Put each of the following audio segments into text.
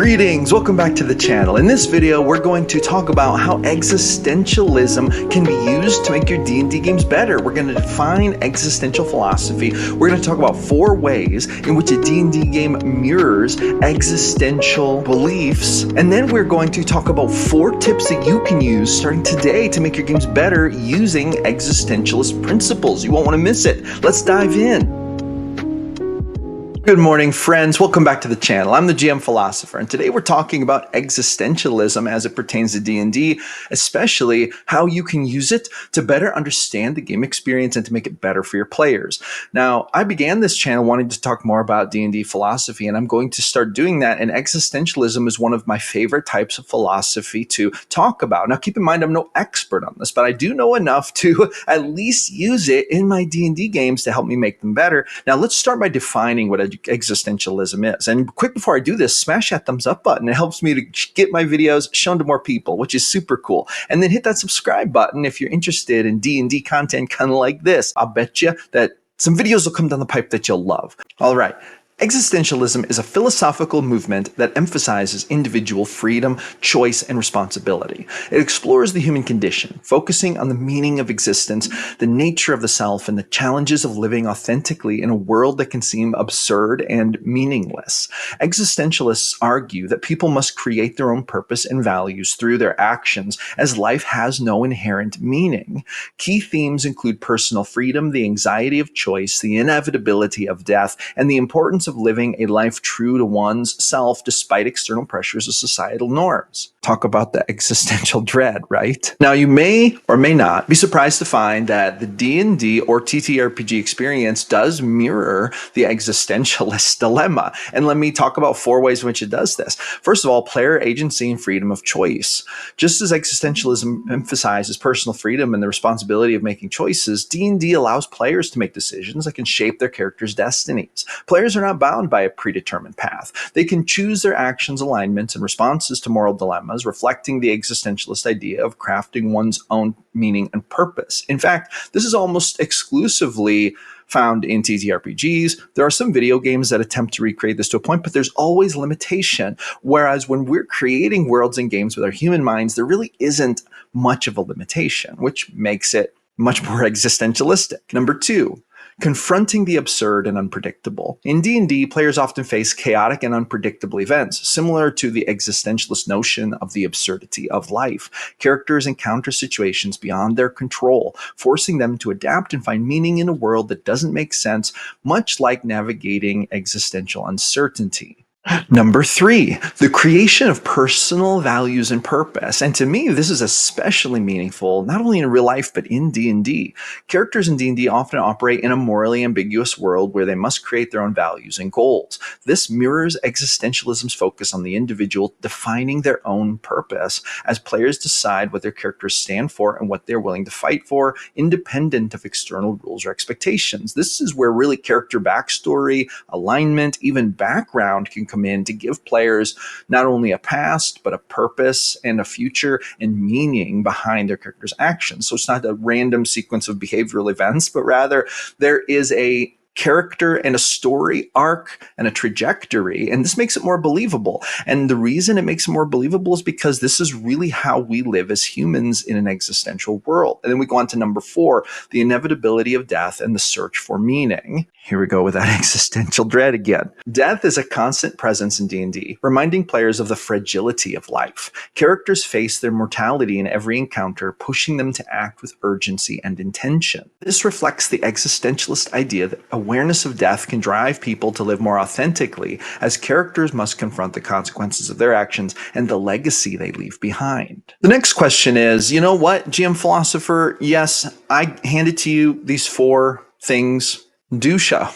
Greetings, welcome back to the channel. In this video, we're going to talk about how existentialism can be used to make your D&D games better. We're going to define existential philosophy. We're going to talk about 4 ways in which a D&D game mirrors existential beliefs. And then we're going to talk about 4 tips that you can use starting today to make your games better using existentialist principles. You won't want to miss it. Let's dive in. Good morning, friends. Welcome back to the channel. I'm the GM Philosopher, and today we're talking about existentialism as it pertains to D&D, especially how you can use it to better understand the game experience and to make it better for your players. Now, I began this channel wanting to talk more about D&D philosophy, and I'm going to start doing that, and existentialism is one of my favorite types of philosophy to talk about. Now, keep in mind, I'm no expert on this, but I do know enough to at least use it in my D&D games to help me make them better. Now, let's start by defining what existentialism is. And quick before I do this, smash that thumbs up button. It helps me to get my videos shown to more people, which is super cool. And then hit that subscribe button if you're interested in D&D content kind of like this. I'll bet you that some videos will come down the pipe that you'll love. All right. Existentialism is a philosophical movement that emphasizes individual freedom, choice, and responsibility. It explores the human condition, focusing on the meaning of existence, the nature of the self, and the challenges of living authentically in a world that can seem absurd and meaningless. Existentialists argue that people must create their own purpose and values through their actions, as life has no inherent meaning. Key themes include personal freedom, the anxiety of choice, the inevitability of death, and the importance of living a life true to one's self despite external pressures of societal norms. Talk about the existential dread, right? Now, you may or may not be surprised to find that the D&D or TTRPG experience does mirror the existentialist dilemma. And let me talk about 4 ways in which it does this. First of all, player agency and freedom of choice. Just as existentialism emphasizes personal freedom and the responsibility of making choices, D&D allows players to make decisions that can shape their characters' destinies. Players are not bound by a predetermined path. They can choose their actions, alignments, and responses to moral dilemmas, reflecting the existentialist idea of crafting one's own meaning and purpose. In fact, this is almost exclusively found in TTRPGs. There are some video games that attempt to recreate this to a point, but there's always limitation. Whereas when we're creating worlds and games with our human minds, there really isn't much of a limitation, which makes it much more existentialistic. Number 2, confronting the absurd and unpredictable. In D&D, players often face chaotic and unpredictable events, similar to the existentialist notion of the absurdity of life. Characters encounter situations beyond their control, forcing them to adapt and find meaning in a world that doesn't make sense, much like navigating existential uncertainty. Number 3, the creation of personal values and purpose. And to me, this is especially meaningful, not only in real life, but in D&D. Characters in D&D often operate in a morally ambiguous world where they must create their own values and goals. This mirrors existentialism's focus on the individual defining their own purpose as players decide what their characters stand for and what they're willing to fight for, independent of external rules or expectations. This is where really character backstory, alignment, even background can come in to give players not only a past, but a purpose and a future and meaning behind their character's actions. So it's not a random sequence of behavioral events, but rather there is a character and a story arc and a trajectory, and this makes it more believable. And the reason it makes it more believable is because this is really how we live as humans in an existential world. And then we go on to number 4, the inevitability of death and the search for meaning. Here we go with that existential dread again. Death is a constant presence in D&D, reminding players of the fragility of life. Characters face their mortality in every encounter, pushing them to act with urgency and intention. This reflects the existentialist idea that awareness of death can drive people to live more authentically, as characters must confront the consequences of their actions and the legacy they leave behind. The next question is, you know what, GM Philosopher? Yes, I handed to you these 4 things do show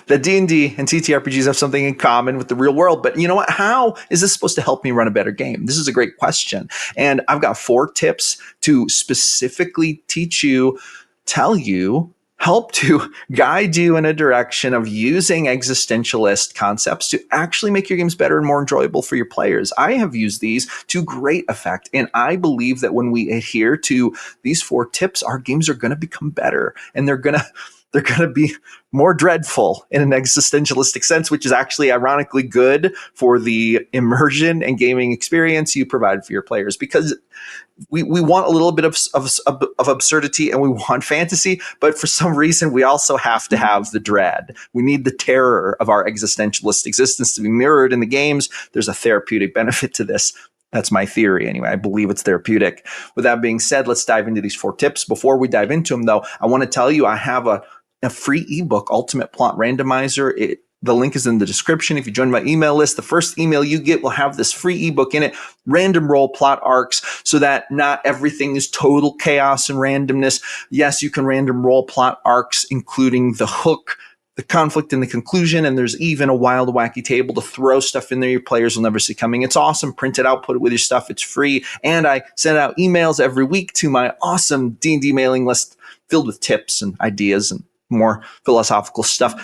that D&D and TTRPGs have something in common with the real world. But you know what? How is this supposed to help me run a better game? This is a great question. And I've got 4 tips to specifically teach you, tell you, help to guide you in a direction of using existentialist concepts to actually make your games better and more enjoyable for your players. I have used these to great effect, and I believe that when we adhere to these 4 tips, our games are going to become better, and they're going to they're going to be more dreadful in an existentialistic sense, which is actually ironically good for the immersion and gaming experience you provide for your players, because we want a little bit of absurdity and we want fantasy, but for some reason we also have to have the dread. We need the terror of our existentialist existence to be mirrored in the games. There's a therapeutic benefit to this. That's my theory anyway. I believe it's therapeutic. With that being said, let's dive into these 4 tips. Before we dive into them, though, I want to tell you I have a free ebook, Ultimate Plot Randomizer. The link is in the description. If you join my email list, the first email you get will have this free ebook in it, random roll plot arcs, so that not everything is total chaos and randomness. Yes, you can random roll plot arcs, including the hook, the conflict, and the conclusion, and there's even a wild, wacky table to throw stuff in there your players will never see coming. It's awesome. Print it out, put it with your stuff. It's free, and I send out emails every week to my awesome D&D mailing list filled with tips and ideas and more philosophical stuff.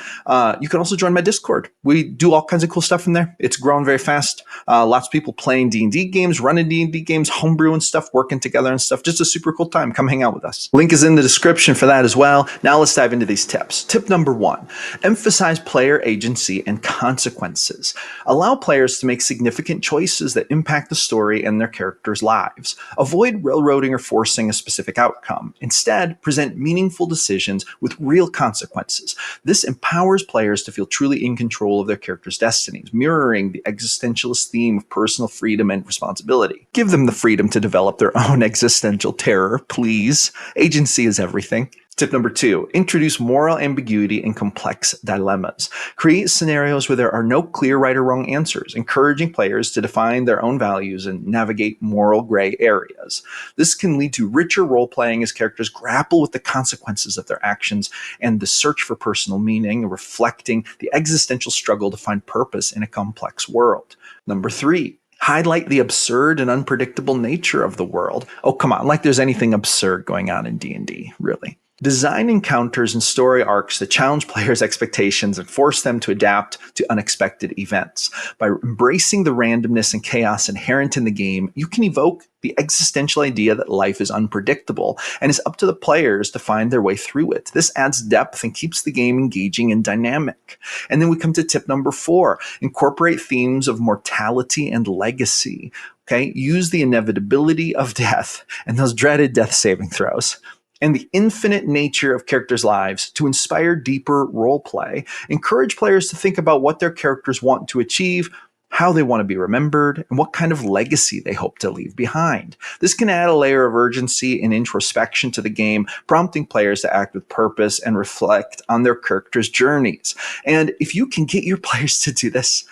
You can also join my Discord. We do all kinds of cool stuff in there. It's growing very fast. Lots of people playing D&D games, running D&D games, homebrew and stuff, working together and stuff. Just a super cool time. Come hang out with us. Link is in the description for that as well. Now let's dive into these tips. Tip number 1, emphasize player agency and consequences. Allow players to make significant choices that impact the story and their characters' lives. Avoid railroading or forcing a specific outcome. Instead, present meaningful decisions with real consequences. This empowers players to feel truly in control of their characters' destinies, mirroring the existentialist theme of personal freedom and responsibility. Give them the freedom to develop their own existential terror, please. Agency is everything. Tip number 2, introduce moral ambiguity and complex dilemmas. Create scenarios where there are no clear right or wrong answers, encouraging players to define their own values and navigate moral gray areas. This can lead to richer role-playing as characters grapple with the consequences of their actions and the search for personal meaning, reflecting the existential struggle to find purpose in a complex world. Number 3, highlight the absurd and unpredictable nature of the world. Oh, come on, like there's anything absurd going on in D&D, really. Design encounters and story arcs that challenge players' expectations and force them to adapt to unexpected events. By embracing the randomness and chaos inherent in the game, you can evoke the existential idea that life is unpredictable and it's up to the players to find their way through it. This adds depth and keeps the game engaging and dynamic. And then we come to tip number 4, incorporate themes of mortality and legacy. Okay, use the inevitability of death and those dreaded death saving throws and the infinite nature of characters' lives to inspire deeper roleplay. Encourage players to think about what their characters want to achieve, how they want to be remembered, and what kind of legacy they hope to leave behind. This can add a layer of urgency and introspection to the game, prompting players to act with purpose and reflect on their characters' journeys. And if you can get your players to do this,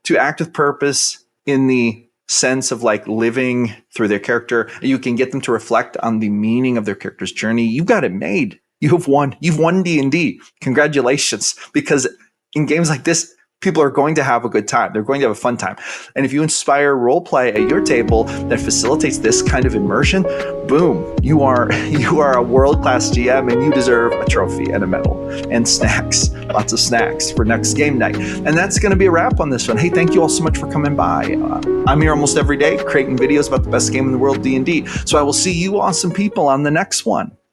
to act with purpose in the sense of like living through their character, you can get them to reflect on the meaning of their character's journey, you've got it made. You've won D&D. Congratulations. Because in games like this, people are going to have a good time. They're going to have a fun time. And if you inspire role play at your table that facilitates this kind of immersion, boom, you are a world-class GM and you deserve a trophy and a medal and snacks, lots of snacks for next game night. And that's going to be a wrap on this one. Hey, thank you all so much for coming by. I'm here almost every day creating videos about the best game in the world, D&D. So I will see you awesome people on the next one.